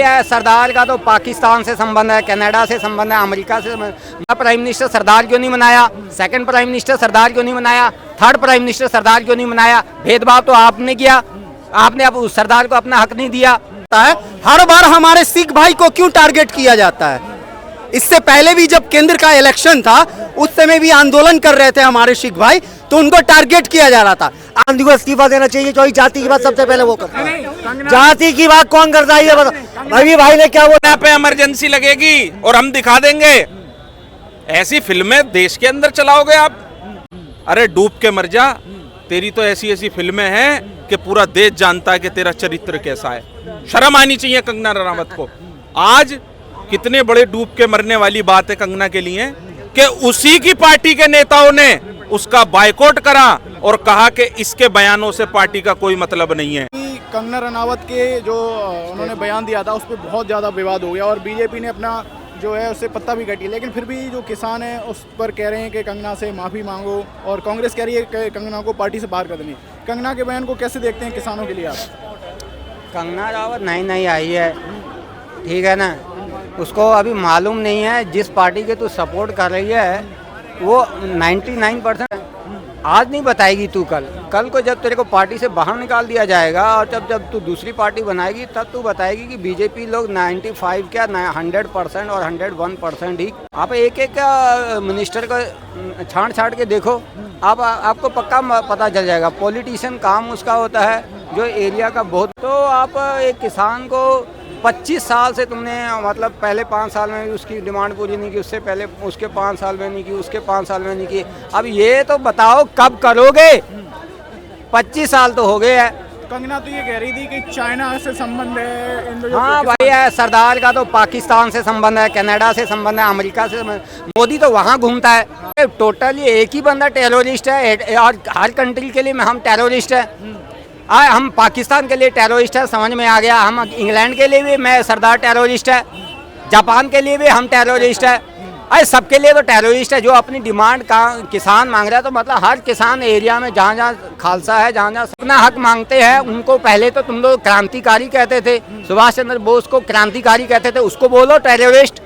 है सरदार का तो पाकिस्तान से संबंध है, कनाडा से संबंध है, अमेरिका से संबंध। प्राइम मिनिस्टर सरदार क्यों नहीं बनाया? सेकंड प्राइम मिनिस्टर सरदार क्यों नहीं बनाया? थर्ड प्राइम मिनिस्टर सरदार क्यों नहीं बनाया? भेदभाव तो आपने किया, आपने अब उस सरदार को अपना हक नहीं दिया है। हर बार हमारे सिख भाई को क्यों टारगेट किया जाता है? इससे पहले भी जब केंद्र का इलेक्शन था उस समय भी आंदोलन कर रहे थे हमारे सिख भाई, तो उनको टारगेट किया जा रहा था। गांधी को इस्तीफा देना चाहिए, जो जाति की बात सबसे पहले वो करता है। जाति की बात कौन करता है ये बता। रवि भाई ने क्या बोला? यहाँ पे इमरजेंसी लगेगी और हम दिखा देंगे। ऐसी फिल्में देश के अंदर चलाओगे आप? अरे डूब के मर जा। तेरी तो ऐसी ऐसी फिल्में हैं कि पूरा देश जानता है कि तेरा चरित्र कैसा है। शर्म आनी चाहिए कंगना रनावत को। आज कितने बड़े डूब के मरने वाली बात है कंगना के लिए कि उसी की पार्टी के नेताओं ने उसका बायकॉट करा और कहा कि इसके बयानों से पार्टी का कोई मतलब नहीं है। कंगना रनावत के जो उन्होंने बयान दिया था उस पर बहुत ज़्यादा विवाद हो गया और बीजेपी ने अपना जो है उससे पत्ता भी कटी, लेकिन फिर भी जो किसान हैं उस पर कह रहे हैं कि कंगना से माफ़ी मांगो और कांग्रेस कह रही है कि कंगना को पार्टी से बाहर कर देनी। कंगना के बयान को कैसे देखते हैं किसानों के लिए आप? कंगना रावत नई आई है, ठीक है ना, उसको अभी मालूम नहीं है जिस पार्टी के तू सपोर्ट कर रही है वो 99% आज नहीं बताएगी तू। कल को जब तेरे को पार्टी से बाहर निकाल दिया जाएगा और जब तू दूसरी पार्टी बनाएगी तब तू बताएगी कि बीजेपी लोग 95 क्या 100% और 101% ही। आप एक मिनिस्टर को छांट के देखो, आपको पक्का पता चल जाएगा। पॉलिटिशियन काम उसका होता है जो एरिया का बहुत। तो आप एक किसान को 25 साल से तुमने मतलब पहले 5 साल में भी उसकी डिमांड पूरी नहीं की, उससे पहले उसके 5 साल में नहीं की, उसके 5 साल में नहीं की। अब ये तो बताओ कब करोगे? 25 साल तो हो गए हैं। कंगना तो ये कह रही थी कि चाइना से संबंध है। हाँ भाई है, सरदार का तो पाकिस्तान से संबंध है, कनाडा से संबंध है, अमेरिका से संबंध। मोदी तो वहाँ घूमता है। टोटली एक ही बंदा टेररिस्ट है और हर कंट्री के लिए हम टेररिस्ट है। हम पाकिस्तान के लिए टेररिस्ट है, समझ में आ गया। हम इंग्लैंड के लिए भी मैं सरदार टेररिस्ट है, जापान के लिए भी हम टेररिस्ट है। अरे सबके लिए तो टेररिस्ट है। जो अपनी डिमांड का किसान मांग रहा है तो मतलब हर किसान एरिया में जहाँ जहाँ खालसा है, जहाँ जहाँ अपना हक मांगते हैं उनको पहले तो तुम लोग क्रांतिकारी कहते थे। सुभाष चंद्र बोस को क्रांतिकारी कहते थे, उसको बोलो टेररिस्ट।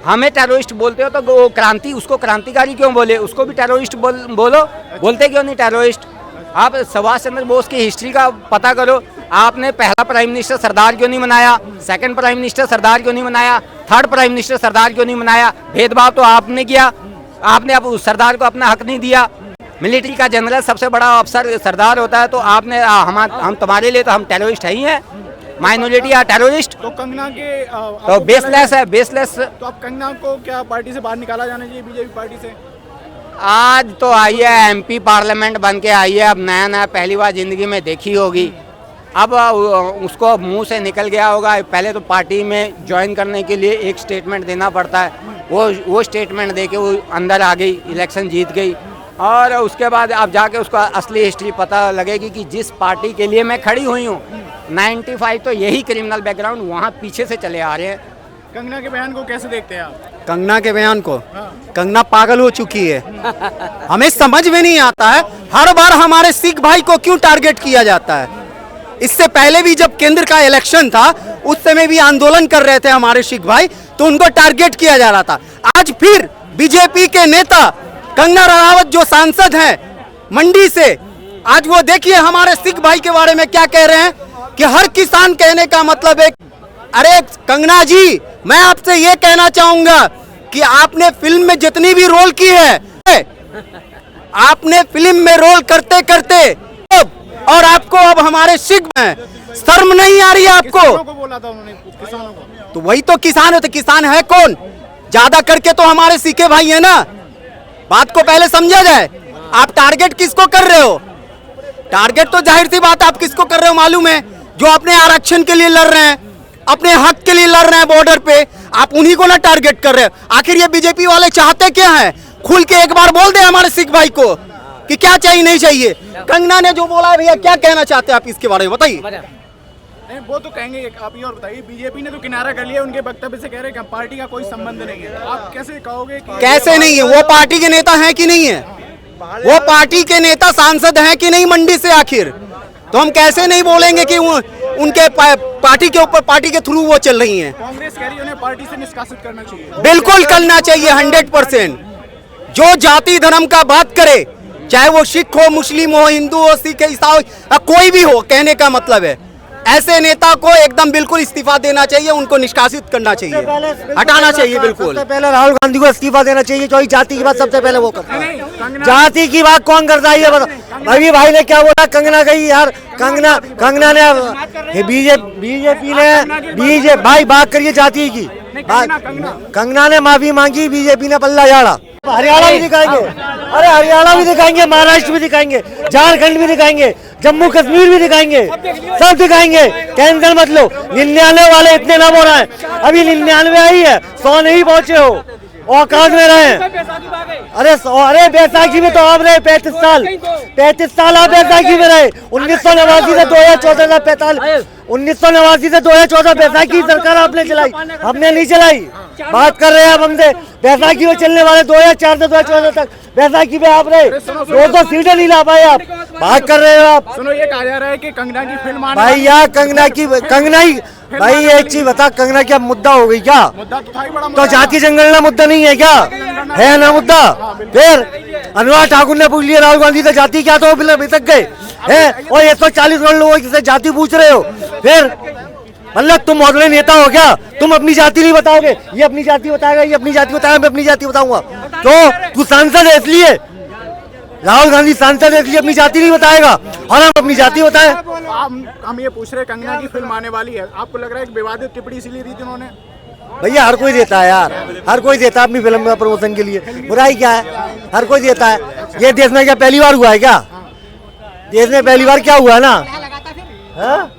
हमें टेररिस्ट बोलते हो तो वो उसको क्रांतिकारी क्यों बोले? उसको भी टेररिस्ट बोलो, बोलते क्यों नहीं टेररिस्ट? आप सुभाष चंद्र बोस की हिस्ट्री का पता करो। आपने पहला प्राइम मिनिस्टर सरदार क्यों नहीं बनाया? सेकंड प्राइम मिनिस्टर सरदार क्यों नहीं बनाया? थर्ड प्राइम मिनिस्टर सरदार क्यों नहीं बनाया? भेदभाव तो आपने किया, आपने अब उस सरदार को अपना हक नहीं दिया। मिलिट्री का जनरल सबसे बड़ा अफसर सरदार होता है, तो आपने हम तुम्हारे लिए तो हम टेररिस्ट ही हैं, माइनॉरिटी या टेररिस्ट। तो कंगना के तो बेसलेस है, बेसलेस। तो आप कंगना को क्या पार्टी से बाहर निकाला जाना चाहिए, बीजेपी पार्टी से? आज तो आई है, एमपी पार्लियामेंट बन के आई है, अब नया पहली बार जिंदगी में देखी होगी। अब उसको मुंह से निकल गया होगा। पहले तो पार्टी में ज्वाइन करने के लिए एक स्टेटमेंट देना पड़ता है, वो स्टेटमेंट दे के वो अंदर आ गई, इलेक्शन जीत गई। और उसके बाद अब जाके उसको असली हिस्ट्री पता लगेगी कि जिस पार्टी के लिए मैं खड़ी हुई हूँ 95 तो यही क्रिमिनल बैकग्राउंड वहाँ पीछे से चले आ रहे हैं। कंगना के बयान को कैसे देखते हैं आप? कंगना के बयान को, कंगना पागल हो चुकी है। हमें समझ में नहीं आता है हर बार हमारे सिख भाई को क्यों टारगेट किया जाता है। इससे पहले भी जब केंद्र का इलेक्शन था उस समय भी आंदोलन कर रहे थे हमारे सिख भाई, तो उनको टारगेट किया जा रहा था। आज फिर बीजेपी के नेता कंगना रनावत जो सांसद हैं मंडी से, आज वो देखिए हमारे सिख भाई के बारे में क्या कह रहे हैं कि हर किसान कहने का मतलब है। अरे कंगना जी, मैं आपसे ये कहना चाहूंगा कि आपने फिल्म में जितनी भी रोल की है, आपने फिल्म में रोल करते करते और आपको अब हमारे सिख में शर्म नहीं आ रही है आपको? किसानों को बोला था उन्होंने, किसानों को। तो वही तो किसान है, तो किसान है कौन? ज्यादा करके तो हमारे सीखे भाई है ना। बात को पहले समझा जाए। आप टारगेट किसको कर रहे हो? टारगेट तो जाहिर सी बात आप किसको कर रहे हो मालूम है? जो अपने आरक्षण के लिए लड़ रहे हैं, अपने हक के लिए लड़ रहे हैं बॉर्डर पे, आप उन्हीं को ना टारगेट कर रहे हो। आखिर ये बीजेपी वाले चाहते क्या है? खुल के एक बार बोल दे हमारे सिख भाई को कि क्या चाहिए नहीं चाहिए। कंगना ने जो बोला है भैया, क्या कहना चाहते हैं आप इसके बारे में बताइए। वो तो कहेंगे, आप ये और बताइए, बीजेपी ने तो किनारा कर लिया, उनके वक्तव्य से कह रहे हैं पार्टी का कोई संबंध नहीं है। आप कैसे कहोगे कि कैसे नहीं है? वो पार्टी के नेता हैं कि नहीं है? वो पार्टी के नेता सांसद हैं कि नहीं मंडी से? आखिर तो हम कैसे नहीं बोलेंगे कि उनके पार्टी के ऊपर, पार्टी के थ्रू वो चल रही हैं। कांग्रेस कह रही है उन्हें पार्टी से निष्कासित करना चाहिए। बिल्कुल करना चाहिए 100%। जो जाति धर्म का बात करे, चाहे वो सिख हो, मुस्लिम हो, हिंदू हो, सिख, ईसाई, कोई भी हो, कहने का मतलब है ऐसे नेता को एकदम बिल्कुल इस्तीफा देना चाहिए, उनको निष्कासित करना चाहिए, हटाना चाहिए बिल्कुल। सबसे पहले राहुल गांधी को इस्तीफा देना चाहिए, जो जाति की बात सबसे पहले वो करता है। जाति की बात कौन करता है ये बता। अभी भाई ने क्या बोला, कंगना गई यार, कंगना ने बीजेपी भाई बात करिए जाति की, कंगना ने माफी मांगी, बीजेपी ने पल्ला झाड़ा। हरियाणा भी दिखाएंगे, अरे हरियाणा भी दिखाएंगे, महाराष्ट्र भी दिखाएंगे, झारखंड भी दिखाएंगे, जम्मू कश्मीर भी दिखाएंगे, सब दिखाएंगे, टेंशन मत लो। 99 वाले इतने नाम हो रहा है, अभी 99 आई है, 100 नहीं पहुंचे हो, औकात में रहे। अरे बैसाखी में तो आप रहे 35 साल आप बैसाखी में रहे। 1989 से 2014 तक 1989 से 2014 बैसाखी सरकार आपने चलाई, हमने नहीं चलाई। बात कर रहे हैं आप हमसे, बैसाखी में चलने वाले 2004 से 2014 तक बैसाखी में आप रहे, 2 सीटें नहीं ला पाए आप। बात कर रहे हो आप। सुनो, ये कहा जा रहा है कि कंगना की फिल्म भाई यार कंगना ही भाई एक चीज बता, कंगना क्या मुद्दा हो गई क्या? मुद्दा तो था ही बड़ा। तो जाति जंगलना मुद्दा नहीं है क्या? है ना मुद्दा। फिर अनुराग ठाकुर ने पूछ लिया राहुल गांधी से जाति क्या, तो अभी तक गए हैं, और 140 करोड़ लोगों से जाति पूछ रहे हो। फिर मतलब तुम मॉडल नेता हो क्या? तुम अपनी जाति नहीं बताओगे, ये अपनी जाति बताएगा, ये अपनी जाति बताएगा, मैं अपनी जाति बताऊंगा। तो तू सांसद है इसलिए, राहुल गांधी सांसद है इसलिए अपनी जाति नहीं बताएगा, और हम अपनी जाति बताएं। हम ये पूछ रहे, कंगना की फिल्म आने वाली है, आपको लग रहा है एक विवादित टिप्पणी इसीलिए दी थी उन्होंने? भैया हर कोई देता है यार, हर कोई देता है अपनी फिल्म का प्रमोशन के लिए, बुराई क्या है? हर कोई देता है। ये देश में क्या पहली बार हुआ है क्या? देश में पहली बार क्या हुआ ना?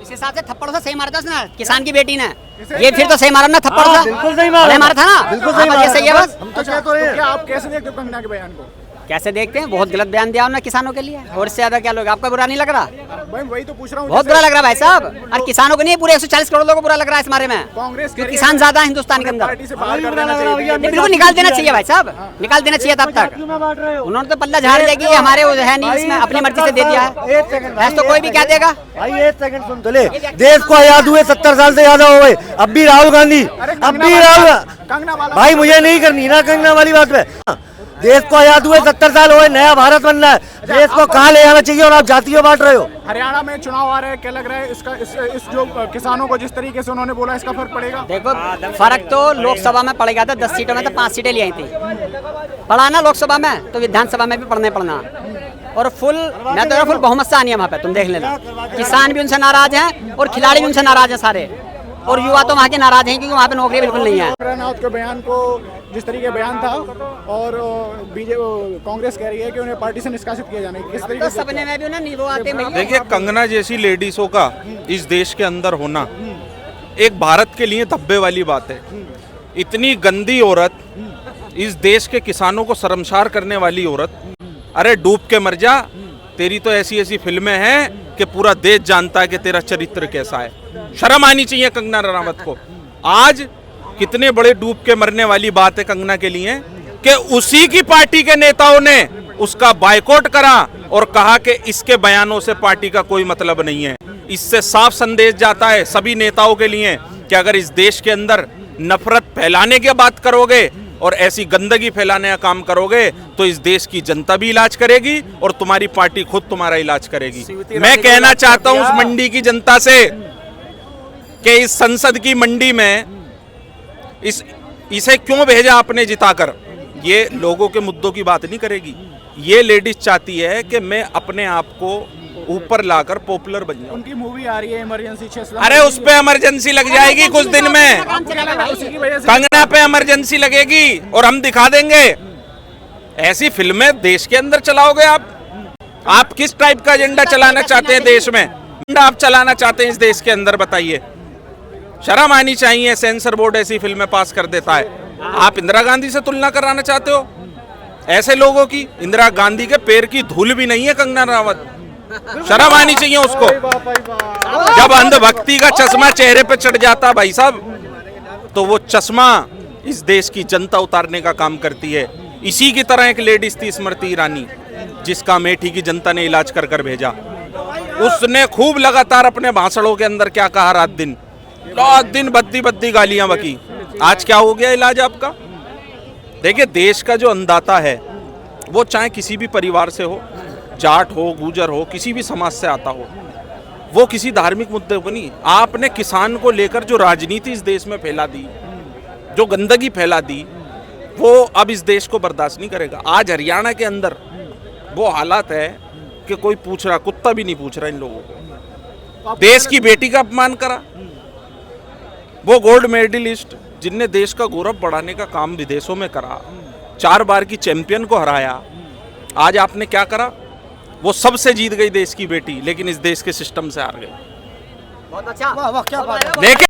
इस हिसाब से थप्पड़ से सही मारा था उसने, किसान की बेटी ने। ये फिर तो सही मारा ना थप्पड़ से? बिल्कुल सही मारा था ना, बिल्कुल सही मारा। सही है बस। हम तो कहते हैं। क्या आप कैसे देखते हो कंगना के बयान को? कैसे देखते हैं, बहुत गलत बयान दिया उन्होंने किसानों के लिए, और इससे ज्यादा क्या लोग, आपका बुरा नहीं लग रहा? भाई वही तो पूछ रहा हूँ। बहुत बुरा लग रहा है भाई साहब, और किसानों को नहीं, पूरे 140 करोड़ लोगों को बुरा लग रहा है इस बारे में, कांग्रेस क्योंकि किसान ज्यादा है हिंदुस्तान के अंदर। पार्टी से बाहर कर देना चाहिए। बिल्कुल निकाल देना चाहिए भाई साहब, निकाल देना चाहिए तब तक। उन्होंने तो पल्ला झाड़ दिया कि ये हमारे है नहीं, इसमें अपनी मर्जी से दे दिया है, तो कोई भी क्या देगा भाई? एक सेकंड सुन तो ले, देश को आजाद हुए 70 साल से ज्यादा हो गए, अब भी राहुल गांधी, अब भी राहुल कंगना वाला भाई मुझे नहीं करनी ना कंगना वाली बात पे। देश को आजाद हुए 70 साल हो गए, नया भारत बनना है, देश को कहाँ ले जाना चाहिए, और आप जातियों बांट रहे हो। हरियाणा में चुनाव आ रहा है, क्या लग रहा है इसका इस जो किसानों को जिस तरीके से उन्होंने बोला, इसका फर्क पड़ेगा? देखो फर्क तो लोकसभा में पड़ गया था, 10 सीटों में तो 5 सीटें ली आई थी, पड़ा ना लोकसभा में, तो विधानसभा में भी पड़ना। और फुल मैं तो फुल बहुमत से आनी है वहाँ पे, तुम देख लेना। किसान भी उनसे नाराज हैं और खिलाड़ी भी उनसे नाराज हैं सारे, और युवा तो वहाँ के नाराज हैं क्योंकि वहाँ पे नौकरी बिल्कुल नहीं है। राउत के बयान को जिस तरीके बयान था, और बीजेपी कांग्रेस कह रही है कि उन्हें पार्टी से निष्कासित किया जाना है, किस तरीके तो से? सपने में भी ना नींबू आते हैं। देखिए, कंगना जैसी लेडीजों का इस देश के अंदर होना एक भारत के लिए धब्बे वाली बात है। इतनी गंदी औरत, इस देश के किसानों को शर्मसार करने वाली औरत, अरे डूब के मर जा, तेरी तो ऐसी ऐसी फिल्में हैं कि पूरा देश जानता है कि तेरा चरित्र कैसा है। शर्म आनी चाहिए कंगना रनावत को। आज कितने बड़े डूब के मरने वाली बात है कंगना के लिए कि उसी की पार्टी के नेताओं ने उसका बायकॉट करा और कहा कि इसके बयानों से पार्टी का कोई मतलब नहीं है। इससे साफ संदेश जाता है सभी नेताओं के लिए कि अगर इस देश के अंदर नफरत फैलाने की बात करोगे और ऐसी गंदगी फैलाने का काम करोगे तो इस देश की जनता भी इलाज करेगी और तुम्हारी पार्टी खुद तुम्हारा इलाज करेगी। मैं कहना चाहता हूं उस मंडी की जनता से कि इस संसद की मंडी में इसे क्यों भेजा आपने जिताकर? ये लोगों के मुद्दों की बात नहीं करेगी। ये लेडीज चाहती है कि मैं अपने आप को ऊपर लाकर पॉपुलर बन जाऊं। उनकी मूवी आ रही है इमरजेंसी 6। अरे उस पे इमरजेंसी लग जाएगी कुछ दिन में, कंगना पे इमरजेंसी लगेगी और हम दिखा देंगे। ऐसी फिल्में देश के अंदर चलाओगे आप किस टाइप का एजेंडा चलाना चाहते हैं देश में? आप चलाना चाहते हैं इस देश के अंदर, बताइए। शर्म आनी चाहिए। सेंसर बोर्ड ऐसी फिल्में पास कर देता है। आप इंदिरा गांधी से तुलना कराना चाहते हो ऐसे लोगों की? इंदिरा गांधी के पैर की धूल भी नहीं है कंगना रनावत। शर्म आनी चाहिए उसको। जब अंधभक्ति का चश्मा चेहरे पे चढ़ जाता भाई साहब, तो वो चश्मा इस देश की जनता उतारने का काम करती है। इसी की तरह एक लेडीज थी स्मृति ईरानी, जिसका अमेठी की जनता ने इलाज कर कर भेजा। उसने खूब लगातार अपने भाषणों के अंदर क्या कहा रात दिन दिन बद्दी बद्दी गालियां बकी। आज क्या हो गया इलाज आपका? देखिए, देश का जो अन्नदाता है वो चाहे किसी भी परिवार से हो, जाट हो, गुजर हो, किसी भी समाज से आता हो, वो किसी धार्मिक मुद्दे को नहीं। आपने किसान को लेकर जो राजनीति इस देश में फैला दी, जो गंदगी फैला दी, वो अब इस देश को बर्दाश्त नहीं करेगा। आज हरियाणा के अंदर वो हालात है कि कोई पूछ रहा, कुत्ता भी नहीं पूछ रहा इन लोगों को। देश की बेटी का अपमान करा, वो गोल्ड मेडलिस्ट जिनने देश का गौरव बढ़ाने का काम विदेशों में करा, 4 बार की चैंपियन को हराया, आज आपने क्या करा? वो सबसे जीत गई देश की बेटी, लेकिन इस देश के सिस्टम से हार गई। बहुत अच्छा। वाह वाह क्या बात है। लेकिन